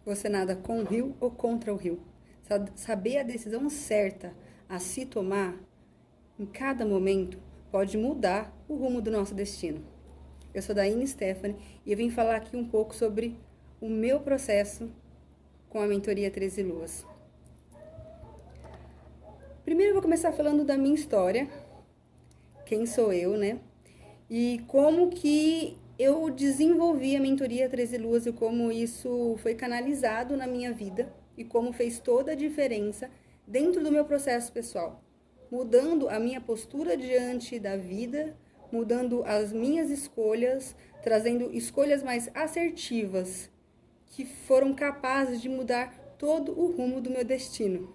Você nada com o rio ou contra o rio. Saber a decisão certa a se tomar em cada momento pode mudar o rumo do nosso destino. Eu sou Daiane Stephanie e eu vim falar aqui um pouco sobre o meu processo com a mentoria 13 Luas. Primeiro eu vou começar falando da minha história, quem sou eu, né? E como que eu desenvolvi a mentoria 13 Luas e como isso foi canalizado na minha vida e como fez toda a diferença dentro do meu processo pessoal, mudando a minha postura diante da vida, mudando as minhas escolhas, trazendo escolhas mais assertivas, que foram capazes de mudar todo o rumo do meu destino.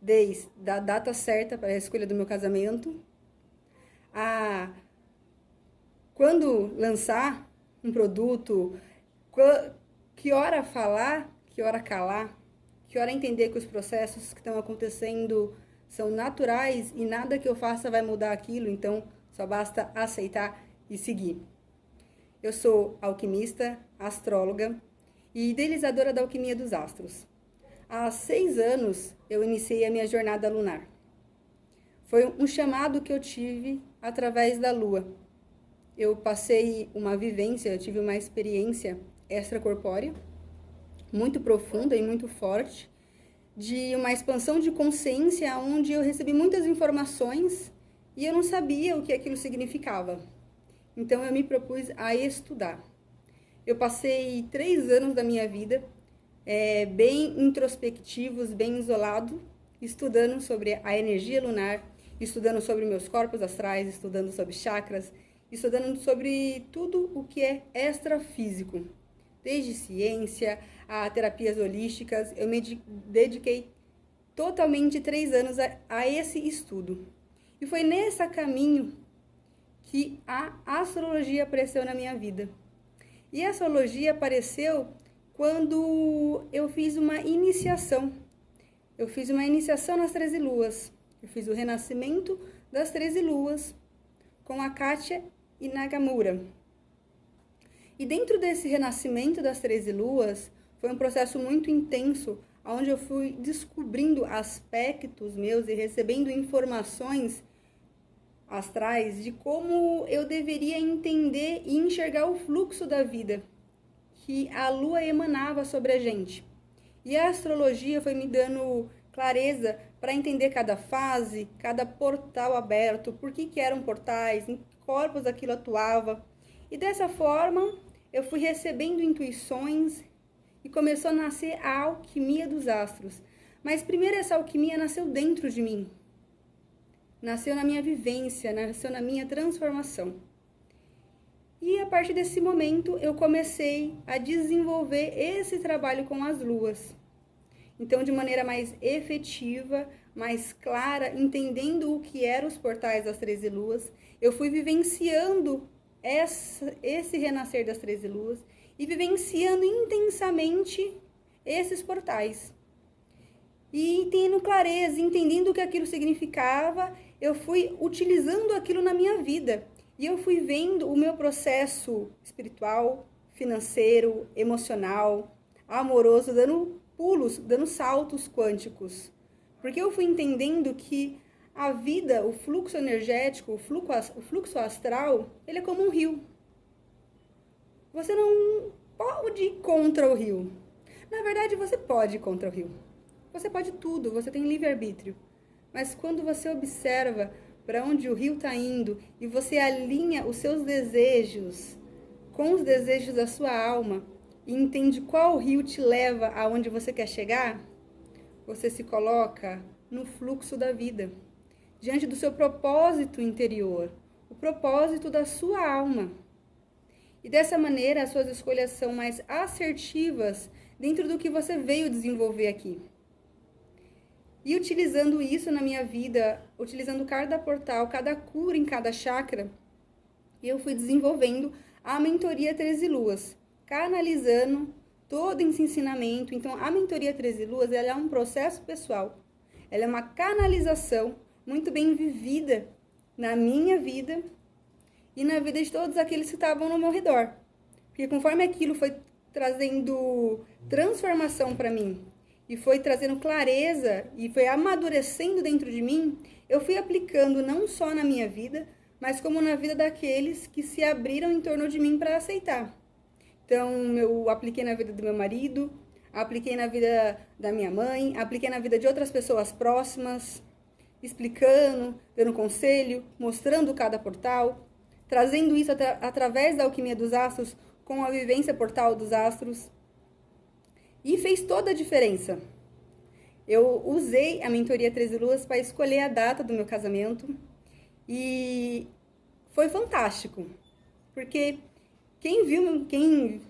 Desde a data certa para a escolha do meu casamento, a quando lançar um produto, que hora falar, que hora calar, que hora entender que os processos que estão acontecendo são naturais e nada que eu faça vai mudar aquilo, então só basta aceitar e seguir. Eu sou alquimista, astróloga e idealizadora da alquimia dos astros. Há 6 anos eu iniciei a minha jornada lunar. Foi um chamado que eu tive através da lua. Eu passei uma vivência, eu tive uma experiência extracorpórea, muito profunda e muito forte, de uma expansão de consciência onde eu recebi muitas informações e eu não sabia o que aquilo significava. Então eu me propus a estudar. Eu passei 3 anos da minha vida bem introspectivos, bem isolado, estudando sobre a energia lunar, estudando sobre meus corpos astrais, estudando sobre chakras, estudando sobre tudo o que é extrafísico. Desde ciência a terapias holísticas, eu me dediquei totalmente 3 anos a esse estudo. E foi nesse caminho que a astrologia apareceu na minha vida. E a astrologia apareceu quando eu fiz uma iniciação. Eu fiz uma iniciação nas 13 luas. Eu fiz o renascimento das 13 luas com a Kátia e Nagamura. E dentro desse renascimento das 13 luas, foi um processo muito intenso, onde eu fui descobrindo aspectos meus e recebendo informações astrais de como eu deveria entender e enxergar o fluxo da vida que a lua emanava sobre a gente. E a astrologia foi me dando clareza para entender cada fase, cada portal aberto, por que eram portais, em que corpos aquilo atuava. E dessa forma, eu fui recebendo intuições e começou a nascer a alquimia dos astros. Mas primeiro essa alquimia nasceu dentro de mim. Nasceu na minha vivência, nasceu na minha transformação. E a partir desse momento, eu comecei a desenvolver esse trabalho com as luas. Então, de maneira mais efetiva, mais clara, entendendo o que eram os portais das 13 luas, eu fui vivenciando esse renascer das 13 luas e vivenciando intensamente esses portais. E tendo clareza, entendendo o que aquilo significava, eu fui utilizando aquilo na minha vida. E eu fui vendo o meu processo espiritual, financeiro, emocional, amoroso, dando pulos, dando saltos quânticos. Porque eu fui entendendo que a vida, o fluxo energético, o fluxo astral, ele é como um rio. Você não pode ir contra o rio. Na verdade, você pode ir contra o rio. Você pode tudo, você tem livre-arbítrio. Mas quando você observa para onde o rio está indo e você alinha os seus desejos com os desejos da sua alma e entende qual rio te leva aonde você quer chegar, você se coloca no fluxo da vida, diante do seu propósito interior, o propósito da sua alma. E dessa maneira, as suas escolhas são mais assertivas dentro do que você veio desenvolver aqui. E utilizando isso na minha vida, utilizando cada portal, cada cura em cada chakra, eu fui desenvolvendo a mentoria 13 Luas, canalizando todo esse ensinamento. Então, a mentoria 13 Luas, ela é um processo pessoal, ela é uma canalização muito bem vivida na minha vida e na vida de todos aqueles que estavam no meu redor. Porque conforme aquilo foi trazendo transformação para mim, e foi trazendo clareza, e foi amadurecendo dentro de mim, eu fui aplicando não só na minha vida, mas como na vida daqueles que se abriram em torno de mim para aceitar. Então, eu apliquei na vida do meu marido, apliquei na vida da minha mãe, apliquei na vida de outras pessoas próximas, explicando, dando conselho, mostrando cada portal, trazendo isso através da alquimia dos astros, com a vivência portal dos astros. E fez toda a diferença. Eu usei a mentoria 13 Luas para escolher a data do meu casamento e foi fantástico, porque quem viu, quem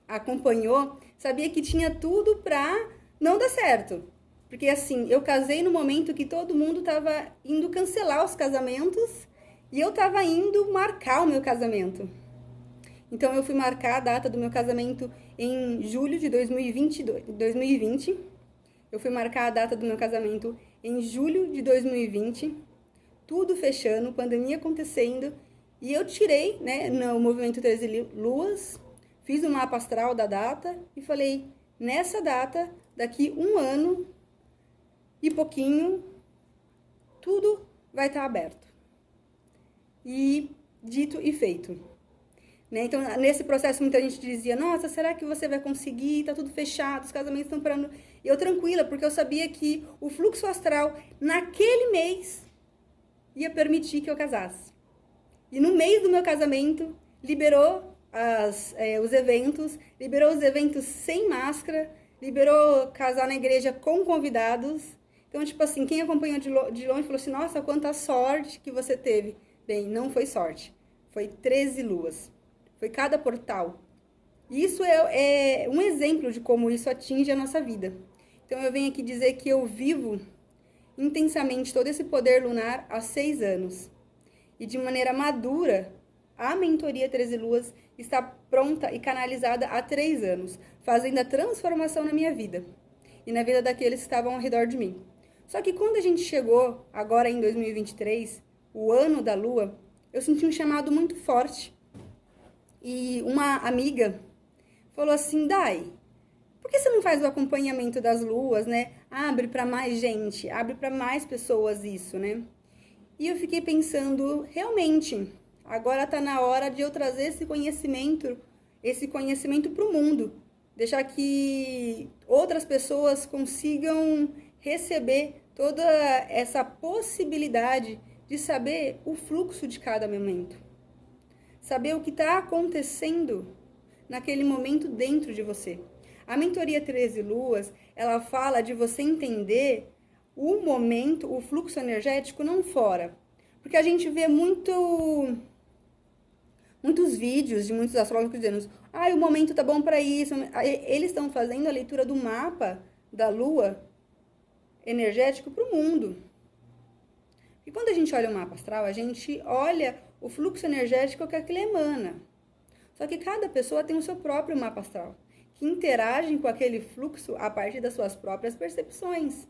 acompanhou, sabia que tinha tudo para não dar certo. Porque assim, eu casei no momento que todo mundo estava indo cancelar os casamentos e eu estava indo marcar o meu casamento. Então eu fui marcar a data do meu casamento em julho de 2020. Eu fui marcar a data do meu casamento em julho de 2020. Tudo fechando, pandemia acontecendo. E eu tirei, né, no movimento 13 Luas, fiz o mapa astral da data e falei, nessa data, daqui 1 ano e pouquinho, tudo vai estar aberto. E dito e feito. Né? Então, nesse processo, muita gente dizia, nossa, será que você vai conseguir? Tá tudo fechado, os casamentos estão parando. E eu tranquila, porque eu sabia que o fluxo astral, naquele mês, ia permitir que eu casasse. E no mês do meu casamento, liberou os eventos sem máscara, liberou casar na igreja com convidados. Então, tipo assim, quem acompanhou de longe falou assim, nossa, quanta sorte que você teve. Bem, não foi sorte, foi 13 luas. Foi cada portal. Isso é um exemplo de como isso atinge a nossa vida. Então, eu venho aqui dizer que eu vivo intensamente todo esse poder lunar há 6 anos. E de maneira madura, a mentoria 13 Luas está pronta e canalizada há 3 anos, fazendo a transformação na minha vida e na vida daqueles que estavam ao redor de mim. Só que quando a gente chegou, agora em 2023, o ano da Lua, eu senti um chamado muito forte. E uma amiga falou assim, Dai, por que você não faz o acompanhamento das luas, né? Abre para mais gente, abre para mais pessoas isso, né? E eu fiquei pensando, realmente, agora está na hora de eu trazer esse conhecimento para o mundo. Deixar que outras pessoas consigam receber toda essa possibilidade de saber o fluxo de cada momento. Saber o que está acontecendo naquele momento dentro de você. A mentoria 13 Luas, ela fala de você entender o momento, o fluxo energético não fora. Porque a gente vê muitos vídeos de muitos astrólogos dizendo, o momento tá bom para isso. Eles estão fazendo a leitura do mapa da Lua energético para o mundo. E quando a gente olha o mapa astral, a gente olha o fluxo energético que aquilo emana. Só que cada pessoa tem o seu próprio mapa astral, que interagem com aquele fluxo a partir das suas próprias percepções.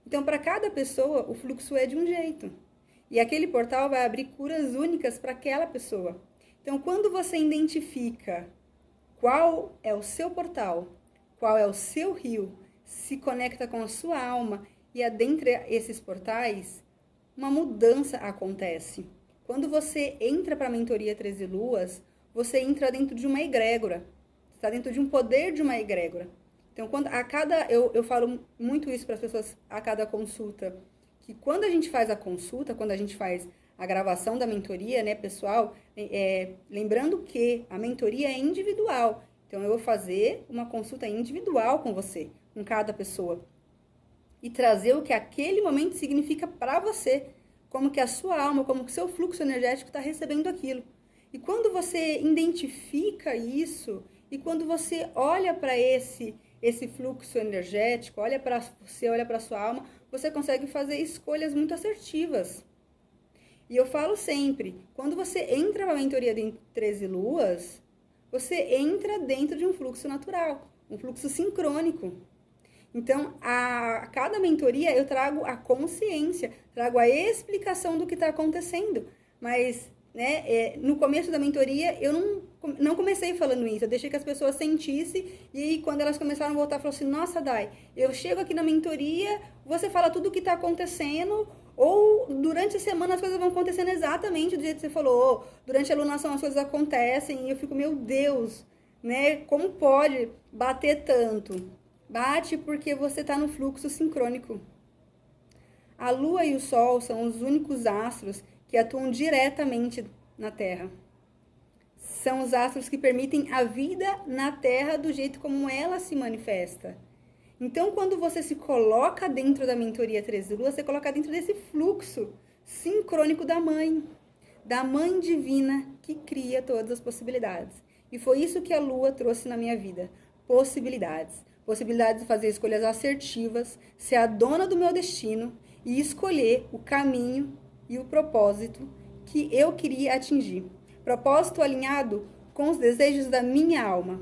Então, para cada pessoa, o fluxo é de um jeito. E aquele portal vai abrir curas únicas para aquela pessoa. Então, quando você identifica qual é o seu portal, qual é o seu rio, se conecta com a sua alma e adentra esses portais, uma mudança acontece. Quando você entra para a mentoria 13 Luas, você entra dentro de uma egrégora. Está dentro de um poder de uma egrégora. Então, eu falo muito isso para as pessoas a cada consulta, que quando a gente faz a consulta, quando a gente faz a gravação da mentoria, né, pessoal, lembrando que a mentoria é individual. Então, eu vou fazer uma consulta individual com você, com cada pessoa, e trazer o que aquele momento significa para você, como que a sua alma, como que o seu fluxo energético está recebendo aquilo. E quando você identifica isso, e quando você olha para esse fluxo energético, olha para você, olha para sua alma, você consegue fazer escolhas muito assertivas. E eu falo sempre, quando você entra na mentoria de 13 Luas, você entra dentro de um fluxo natural, um fluxo sincrônico. Então, a cada mentoria eu trago a consciência, trago a explicação do que está acontecendo. Mas, né, no começo da mentoria eu não não comecei falando isso, eu deixei que as pessoas sentissem, e aí quando elas começaram a voltar, falaram assim, nossa, Dai, eu chego aqui na mentoria, você fala tudo o que está acontecendo, ou durante a semana as coisas vão acontecendo exatamente do jeito que você falou, ou durante a alunação as coisas acontecem, e eu fico, meu Deus, né, como pode bater tanto? Bate porque você está no fluxo sincrônico. A Lua e o Sol são os únicos astros que atuam diretamente na Terra. São os astros que permitem a vida na Terra do jeito como ela se manifesta. Então, quando você se coloca dentro da mentoria 13 Luas, você coloca dentro desse fluxo sincrônico da mãe divina que cria todas as possibilidades. E foi isso que a Lua trouxe na minha vida, possibilidades. Possibilidades de fazer escolhas assertivas, ser a dona do meu destino e escolher o caminho e o propósito que eu queria atingir. Propósito alinhado com os desejos da minha alma.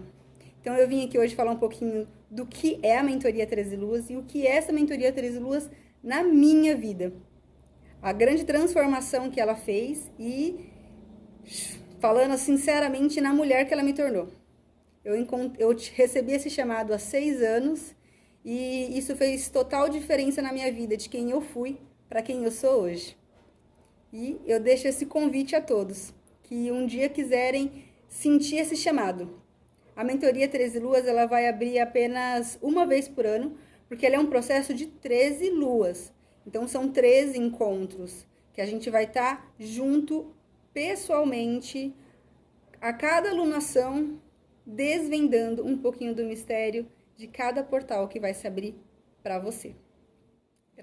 Então eu vim aqui hoje falar um pouquinho do que é a mentoria 13 Luas e o que é essa mentoria 13 Luas na minha vida. A grande transformação que ela fez e, falando sinceramente, na mulher que ela me tornou. Eu recebi esse chamado há 6 anos e isso fez total diferença na minha vida, de quem eu fui para quem eu sou hoje. E eu deixo esse convite a todos que um dia quiserem sentir esse chamado. A mentoria 13 Luas ela vai abrir apenas uma vez por ano, porque ela é um processo de 13 luas. Então são 13 encontros que a gente vai estar junto pessoalmente a cada alunação, desvendando um pouquinho do mistério de cada portal que vai se abrir para você.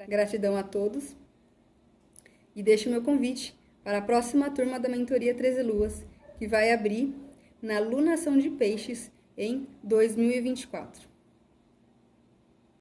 Gratidão a todos e deixo o meu convite para a próxima turma da mentoria 13 Luas, que vai abrir na lunação de peixes em 2024.